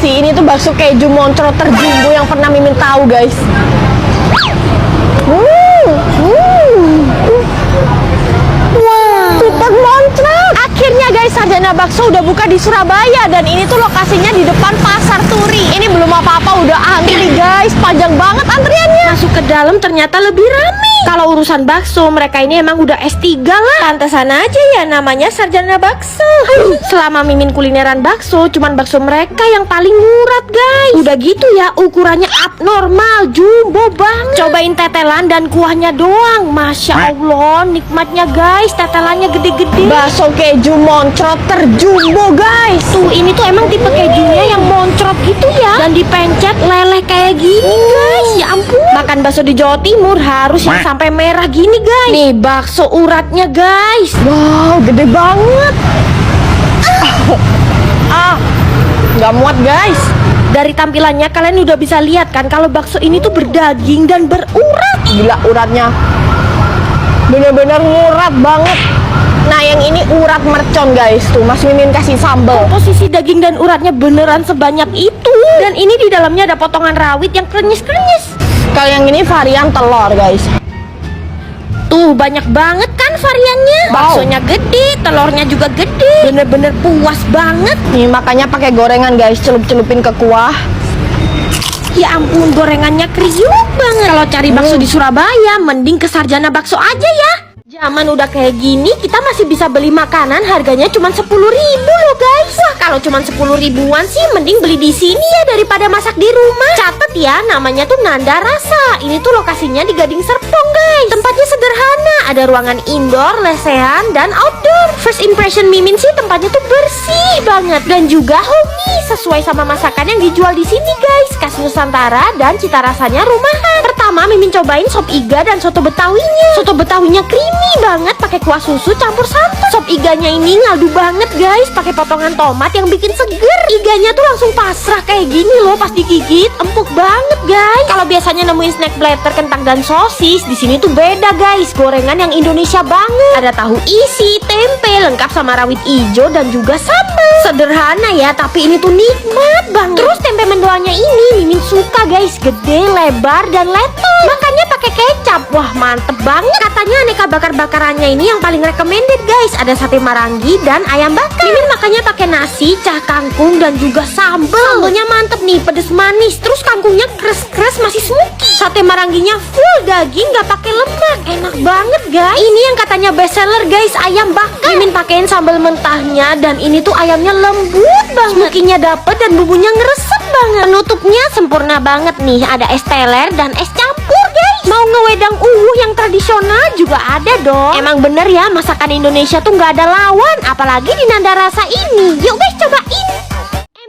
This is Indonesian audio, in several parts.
Sih ini tuh bakso keju moncrot terjumbo yang pernah Mimin tahu, guys. Tutup moncrot. Akhirnya guys, Sarjana Bakso udah buka di Surabaya dan ini tuh lokasinya di depan Pasar Turi. Ini belum apa-apa udah antri guys, panjang banget antriannya. Masuk ke dalam ternyata lebih rame. Kalau urusan bakso, mereka ini emang udah S3 lah. Pantesan aja ya namanya Sarjana Bakso. Selama Mimin kulineran bakso, cuman bakso mereka yang paling murah guys. Udah gitu ya, ukurannya abnormal, jumbo banget. Cobain tetelan dan kuahnya doang. Masya Allah, nikmatnya guys. Tetelannya gede-gede. Bakso keju moncrot terjumbo guys. Tuh, ini tuh emang tipe kejunya yang moncrot gitu ya. Dan dipencet leleh kayak gini guys. Ya ampun. Makan bakso di Jawa Timur harus yang sampai merah gini guys. Nih bakso uratnya guys. Wow, gede banget. Nggak muat guys. Dari tampilannya kalian udah bisa lihat kan kalau bakso ini tuh berdaging dan berurat. Gila uratnya, bener-bener ngurat banget. Nah yang ini urat mercon guys. Tuh Mas Mimin kasih sambal. Posisi daging dan uratnya beneran sebanyak itu. Dan ini di dalamnya ada potongan rawit yang krenyes-krenyes. Kalau yang ini varian telur guys. Tuh banyak banget kan variannya. Baksonya gede, telurnya juga gede. Bener-bener puas banget. Nih makanya pakai gorengan guys, celup-celupin ke kuah. Ya ampun, gorengannya kriuk banget. Kalau cari bakso di Surabaya, mending ke Sarjana Bakso aja ya. Zaman udah kayak gini, kita masih bisa beli makanan harganya cuma 10.000 loh guys. Wah, kalau cuma 10 ribuan sih mending beli di sini ya daripada masak di rumah. Catet ya, namanya tuh Nanda Rasa. Ini tuh lokasinya di Gading Serpong guys. Tempatnya sederhana, ada ruangan indoor, lesehan, dan outdoor. First impression Mimin sih tempatnya tuh bersih banget dan juga homey, sesuai sama masakan yang dijual di sini guys. Khas Nusantara dan cita rasanya rumahan. Pertama Mimin cobain sop iga dan soto betawinya. Soto betawinya creamy banget pakai kuah susu campur santan. Sop iganya ini ngaldu banget guys, pakai potongan tomat yang bikin seger. Iganya tuh langsung pasrah kayak gini loh pas digigit, empuk banget guys. Kalau biasanya nemuin snack platter kentang dan sosis, di sini tuh beda guys, gorengan yang Indonesia banget. Ada tahu isi, tempe lengkap sama rawit ijo dan juga sambal. Sederhana ya, tapi ini tuh nikmat banget. Terus tempe mendoannya ini Mimin suka guys, gede, lebar dan lebar. Makannya pakai kecap. Wah, mantep banget. Katanya aneka bakar-bakarannya ini yang paling recommended guys. Ada sate marangi dan ayam bakar. Mimin makannya pakai nasi, cah kangkung dan juga sambal. Sambalnya mantep nih, pedes manis. Terus kangkungnya kres-kres masih smoky. Sate maranginya full daging, nggak pakai lemak. Enak banget guys. Ini yang katanya best seller guys, ayam bakar. Mimin pakein sambal mentahnya dan ini tuh ayamnya lembut banget. Smokinya dapet dan bumbunya ngeresep banget. Penutupnya sempurna banget nih. Ada es teler dan es campur guys. Mau ngewedang yang tradisional juga ada dong. Emang bener ya, masakan Indonesia tuh nggak ada lawan. Apalagi di Nanda Rasa ini. Yuk guys cobain.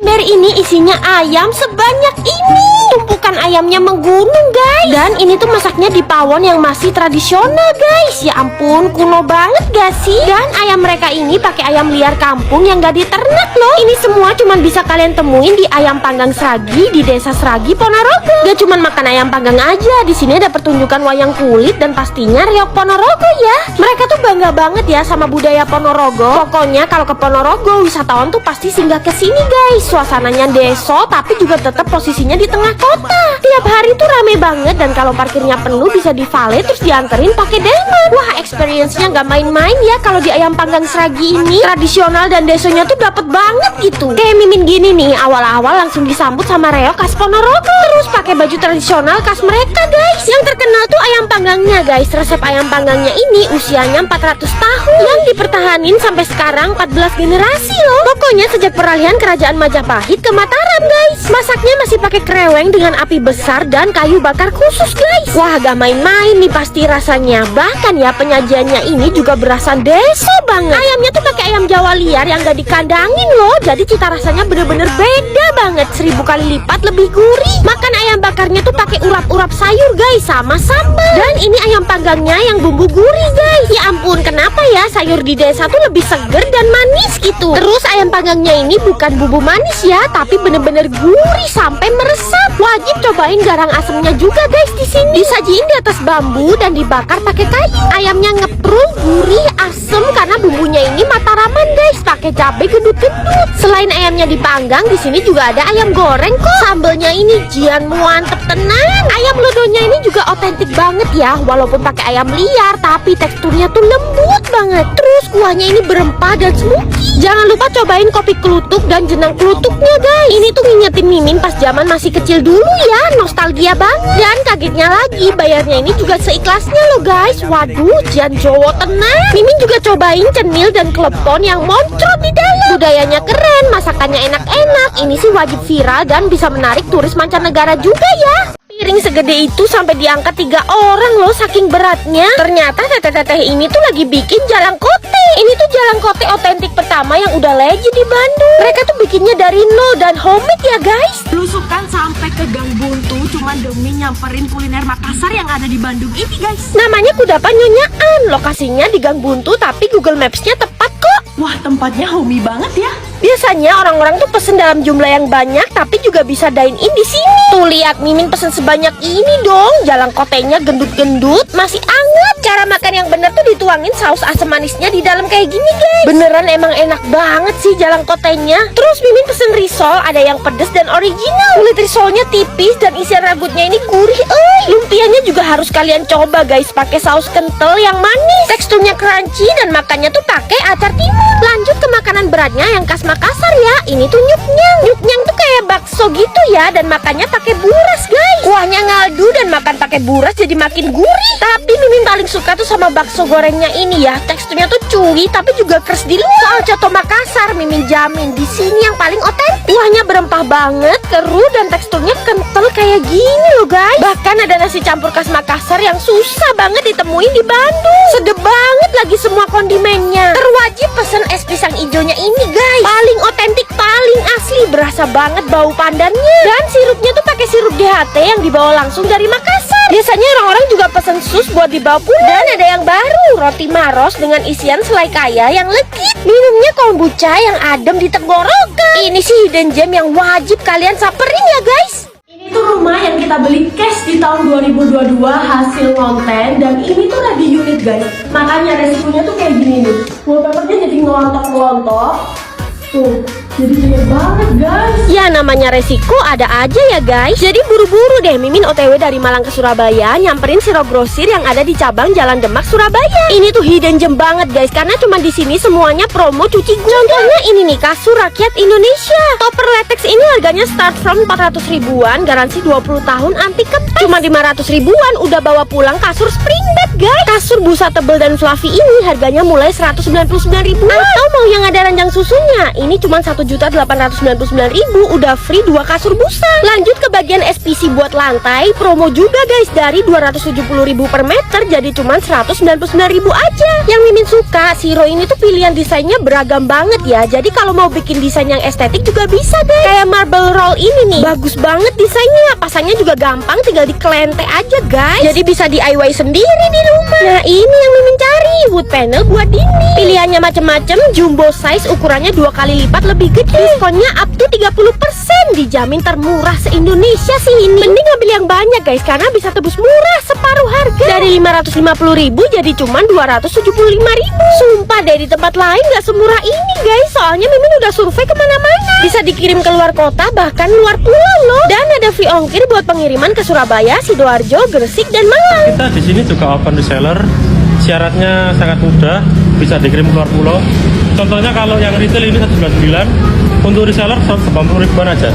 Ember ini isinya ayam sebanyak ini. Tumpukan ayamnya menggunung guys. Dan ini tuh masaknya di pawon yang masih tradisional guys. Ya ampun, kuno banget gak sih? Dan ayam mereka ini pakai ayam liar kampung yang gak diternak loh. Ini semua cuman bisa kalian temuin di Ayam Panggang Sragi di Desa Sragi, Ponorogo. Gak cuman makan ayam panggang aja, di sini ada pertunjukan wayang kulit dan pastinya reok Ponorogo ya. Mereka tuh bangga banget ya sama budaya Ponorogo. Pokoknya kalau ke Ponorogo, wisatawan tuh pasti singgah ke sini guys. Suasananya deso tapi juga tetap posisinya di tengah kota. Tiap hari tuh rame banget dan kalau parkirnya penuh bisa di valet terus dianterin pakai delman. Wah, experience-nya nggak main-main ya kalau di Ayam Panggang Sragi ini. Tradisional dan desonya tuh dapet banget gitu. Kayak Mimin gini nih, awal-awal langsung disambut sama reok khas Ponorogo. Terus pakai baju tradisional khas mereka guys. Yang terkenal tuh ayam panggangnya guys. Resep ayam panggangnya ini usianya 400 tahun yang dipertahanin sampai sekarang 14 generasi loh. Pokoknya sejak peralihan kerajaan Majapahit ke Mataram guys. Masaknya masih pakai kreweng dengan api besar dan kayu bakar khusus guys. Wah, gak main-main nih pasti rasanya. Bahkan ya penyajiannya ini juga berasa deso banget. Ayamnya tuh pakai ayam Jawa liar yang gak dikandangin loh. Jadi cita rasanya bener-bener beda banget, 1000 kali lipat lebih gurih. Makan ayam bakarnya tuh pakai urap-urap sayur guys sama sambal. Dan ini ayam panggangnya yang bumbu gurih guys. Ya ampun, kenapa ya sayur di desa tuh lebih seger dan manis gitu. Terus ayam panggangnya ini bukan bumbu manis ya, tapi bener-bener gurih sampai meresap. Wajib cobain garang asemnya juga guys di sini. Disajiin di atas bambu dan dibakar pakai kayu. Ayamnya ngeprung, gurih, asem karena bumbunya ini Mataraman guys, pakai cabai gendut-gendut. Selain ayamnya dipanggang, di sini juga ada ayam goreng kok. Sambelnya ini jian mantep tenang. Ayam lodonya ini juga otentik banget ya, walaupun pakai ayam liar, tapi teksturnya tuh lembut banget. Terus kuahnya ini berempah dan smoky. Jangan lupa cobain kopi kelutuk dan jenang kelutuknya guys. Ini tuh ngingetin Mimin pas zaman masih kecil dulu ya, nostalgia banget. Dan kagetnya lagi, bayarnya ini juga seikhlasnya loh guys. Waduh, jian Jowo tenang. Mimin juga cobain cenil dan klepon yang moncrot di dalam. Budayanya keren, masakannya enak-enak. Ini sih wajib viral dan bisa menarik turis mancanegara juga ya. Piring segede itu sampai diangkat 3 orang loh, saking beratnya. Ternyata teteh-teteh ini tuh lagi bikin jalang kote. Ini tuh jalang kote otentik pertama yang udah legend di Bandung. Mereka tuh bikinnya dari nol dan homemade ya guys. Belusukan sampai ke Gang Buntu cuma demi nyamperin kuliner Makassar yang ada di Bandung ini guys. Namanya kudapan nyonyaan. Lokasinya di Gang Buntu tapi Google Maps-nya tepat kok. Wah, tempatnya homey banget ya. Biasanya orang-orang tuh pesen dalam jumlah yang banyak, tapi juga bisa dine in di sini. Tuh lihat, Mimin pesen sebanyak ini dong. Jalang kotenya gendut-gendut, masih anget. Cara makan yang bener tuh dituangin saus asam manisnya di dalam kayak gini guys. Beneran emang enak banget sih jalang kotenya. Terus Mimin pesen risol, ada yang pedes dan original. Kulit risolnya tipis dan isian rambutnya ini gurih. Lumpianya juga harus kalian coba guys, pakai saus kental yang manis. Teksturnya crunchy dan makannya tuh pakai acar timun. Lanjut ke makanan beratnya yang khas Makassar ya. Ini tuh nyuknyang. Nyuknyang tuh kayak bakso gitu ya, dan makannya pakai buras guys. Kuahnya ngaldu dan makan pakai buras jadi makin gurih. Tapi Mimin paling suka tuh sama bakso gorengnya ini ya. Teksturnya tuh chewy tapi juga keras di luar. Soal coto Makassar, Mimin jamin di sini yang paling otentik. Kuahnya berempah banget, keruh dan teksturnya kental kayak gini loh guys. Bahkan ada nasi campur khas Makassar yang susah banget ditemuin di Bandung. Sedep banget lagi semua kondimennya. Terwajib pesen es pisang hijaunya ini guys. Paling otentik, paling asli, berasa banget bau pandannya. Dan sirupnya tuh pakai sirup DHT yang dibawa langsung dari Makassar. Biasanya orang-orang juga pesen sus buat dibawa pulang. Dan ada yang baru, roti maros dengan isian selai kaya yang legit. Minumnya kombucha yang adem di tenggorokan. Ini sih hidden gem yang wajib kalian samperin ya guys. Ini tuh rumah yang kita beli cash di tahun 2022 hasil konten, dan ini tuh lagi unit guys. Makanya resikonya tuh kayak gini nih. Wallpapernya jadi ngelontok-ngelontok. Tuh, jadi jelek banget guys. Ya namanya resiko ada aja ya guys. Jadi buru-buru deh Mimin OTW dari Malang ke Surabaya, nyamperin Siro Grosir yang ada di cabang Jalan Demak Surabaya. Ini tuh hidden gem banget guys, karena cuma di sini semuanya promo cuci gula. Contohnya ini nih, kasur rakyat Indonesia. Topper latex ini harganya start from 400 ribuan, garansi 20 tahun anti kempes. Cuma 500 ribuan udah bawa pulang kasur spring bed guys. Kasur busa tebel dan fluffy ini harganya mulai 199 ribuan. Atau mau yang ada ranjang susunya, ini cuma 1.899.000 udah free 2 kasur busa. Lanjut ke bagian SPC buat lantai, promo juga guys, dari 270.000 per meter jadi cuma 199.000 aja. Yang Mimin suka, Siro ini tuh pilihan desainnya beragam banget ya. Jadi kalau mau bikin desain yang estetik juga bisa guys. Kayak marble roll ini nih, bagus banget desainnya. Pasangnya juga gampang, tinggal dikelente aja guys. Jadi bisa DIY sendiri di rumah. Nah ini yang Mimin cari, wood panel buat dinding. Pilihannya macem-macem, jumbo size ukurannya 2 kali lipat lebih gede. Diskonnya up to 30%, dijamin termurah se-Indonesia sih ini. Mending ambil yang banyak guys, karena bisa tebus murah separuh harga. Dari 550.000 jadi cuma 275.000. Sumpah deh, di tempat lain gak semurah ini guys. Soalnya Mimin udah survei kemana-mana. Bisa dikirim ke luar kota, bahkan luar pulau loh. Dan ada free ongkir buat pengiriman ke Surabaya, Sidoarjo, Gresik, dan Malang. Kita di sini juga open reseller. Syaratnya sangat mudah, bisa dikirim keluar pulau. Contohnya kalau yang retail ini 199, untuk reseller 180 ribuan aja.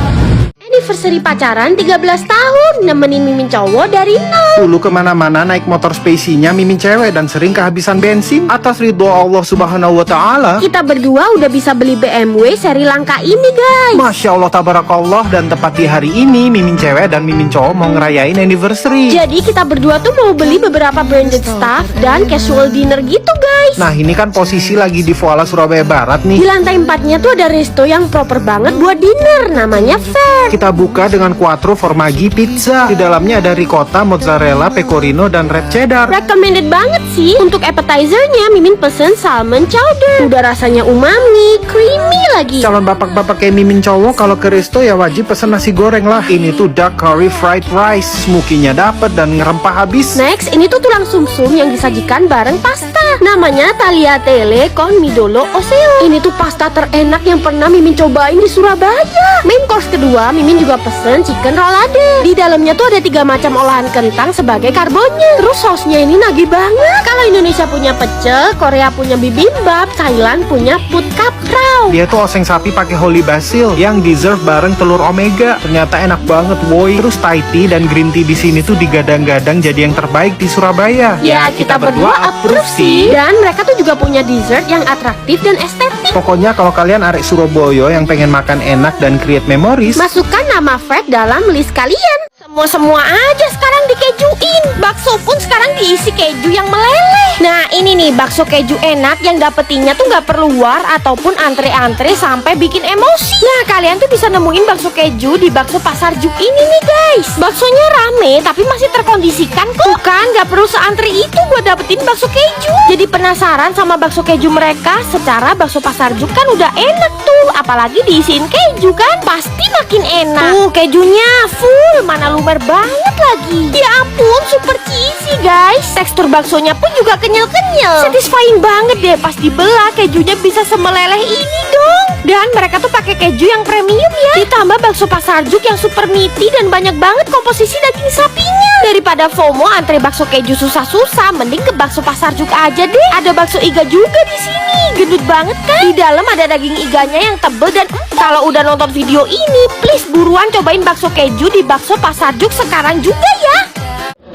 Anniversary pacaran 13 tahun, nemenin Mimin cowok dari nol. Dulu kemana-mana naik motor spesinya Mimin cewek dan sering kehabisan bensin. Atas ridho Allah subhanahu wa ta'ala, Kita berdua udah bisa beli BMW seri langka ini guys. Masya Allah tabarakallah. Dan tepat di hari ini Mimin cewek dan Mimin cowok mau ngerayain anniversary. Jadi kita berdua tuh mau beli beberapa branded stuff dan casual dinner gitu guys. Nah ini kan posisi lagi di Voala Surabaya Barat Di nih. lantai 4-nya tuh ada resto yang proper banget buat dinner, namanya Fair. Kita buka dengan quattro formaggi pizza. Di dalamnya ada ricotta, mozzarella, pecorino, dan red cheddar. Recommended banget sih. Untuk appetizernya Mimin pesen salmon chowder. Udah rasanya umami, creamy lagi. Calon bapak-bapak kayak Mimin cowok kalau ke resto ya wajib pesen nasi goreng lah. Ini tuh duck curry fried rice. Smokinya dapet dan ngerempah habis. Next, ini tuh tulang sumsum yang disajikan bareng pasta. Namanya tagliatelle con midollo oseo. Ini tuh pasta terenak yang pernah Mimin cobain di Surabaya. Main course kedua, Mimin juga pesen chicken rollade. Di dalamnya tuh ada 3 macam olahan kentang sebagai karbonnya. Terus sausnya ini nagih banget. Kalau Indonesia punya pecel, Korea punya bibimbap, Thailand punya put kaprau. Dia tuh oseng sapi pakai holy basil yang deserve bareng telur omega. Ternyata enak banget, woi. Terus Thai tea dan green tea di sini tuh digadang-gadang jadi yang terbaik di Surabaya. Ya, kita berdua approve sih. Dan mereka tuh juga punya dessert yang atraktif dan estetik. Pokoknya kalau kalian arek Surabaya yang pengen makan enak dan create memories, Masukkan nama Fred dalam list kalian. Semua aja sekarang dikejuin. Bakso pun sekarang diisi keju yang meleleh. Nah ini nih bakso keju enak yang dapetinnya tuh nggak perlu war ataupun antre-antre sampai bikin emosi. Nah kalian tuh bisa nemuin bakso keju di bakso Pasar Juk ini nih guys. Baksonya rame tapi masih terkondisikan kok. Bukan nggak perlu seantri itu buat dapetin bakso keju. Jadi penasaran sama bakso keju mereka. Secara bakso Pasar Juk kan udah enak tuh, apalagi diisiin keju kan pasti makin enak. Tuh kejunya full, mana lumer banget lagi. Ya ampun, super cheesy guys. Tekstur baksonya pun juga kenyal-kenyal. Satisfying banget deh pas dibelah, kejunya bisa semeleleh ini dong. Dan mereka tuh pakai keju yang premium ya. Ditambah bakso Pasar Juk yang super meaty dan banyak banget komposisi daging sapinya. Daripada FOMO antre bakso keju susah-susah, mending ke bakso Pasar Juk aja deh. Ada bakso iga juga di sini. Gendut banget kan? Di dalam ada daging iganya yang tebel dan kalau udah nonton video ini, please buruan cobain bakso keju di bakso Pasar Juk sekarang juga ya.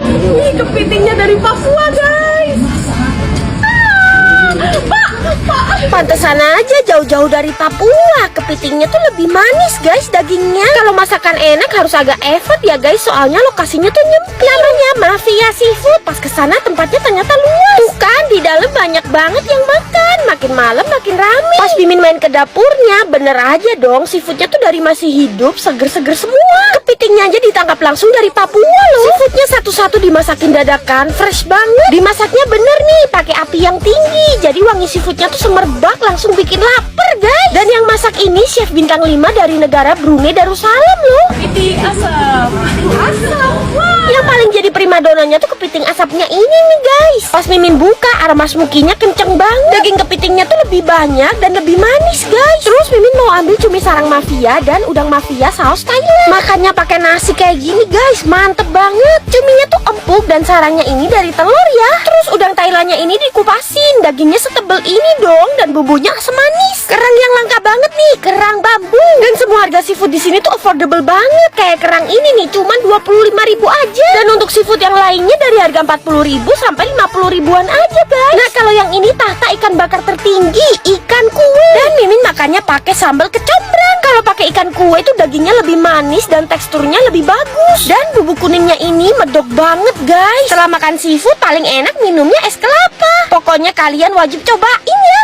Ini kepitingnya dari Papua guys. Pantesan aja jauh-jauh dari Papua. Kepitingnya tuh lebih manis guys dagingnya. Kalau masakan enak harus agak effort ya guys, soalnya lokasinya tuh nyempil. Namanya Mafia Seafood. Pas kesana tempatnya ternyata luas. Tuh kan di dalam banyak banget yang makan. Makin malam makin rame. Pas Mimin main ke dapurnya, bener aja dong seafoodnya tuh dari masih hidup, seger-seger semua. Kepitingnya aja ditangkap langsung dari Papua loh. Seafoodnya satu-satu dimasakin dadakan, fresh banget. Dimasaknya bener nih, pakai api yang tinggi. Jadi wangi seafoodnya tuh semerbak, langsung bikin lapar guys. Dan yang masak ini chef bintang 5 dari negara Brunei Darussalam loh. Kepiting asap. Yang paling jadi primadonanya tuh kepiting asapnya ini nih guys. Pas Mimin buka, aroma smokinya kenceng banget. Daging kepitingnya tuh lebih banyak dan lebih manis guys. Terus Mimin mau ambil cumi sarang mafia dan udang mafia saus Thailand. Makannya pakai nasi kayak gini guys, mantep banget. Cuminya tuh empuk dan sarangnya ini dari telur ya. Terus udang Thailandnya ini dikupasin, dagingnya setebel ini dong dan bumbunya semanis. Kerang yang langka banget nih, kerang bambu. Dan semua harga seafood di sini tuh affordable banget. Kayak kerang ini nih cuman 25.000 aja. Dan untuk seafood yang lainnya dari harga 40.000 sampai 50 ribuan aja guys. Nah kalau yang ini tahta ikan bakar tertinggi, ikan kue. Dan Mimin makannya pakai sambal kecombrang. Kalau pakai ikan kue itu dagingnya lebih manis dan teksturnya lebih bagus. Dan bubuk kuningnya ini medok banget guys. Setelah makan seafood paling enak minumnya es kelapa. Pokoknya kalian wajib cobain ya.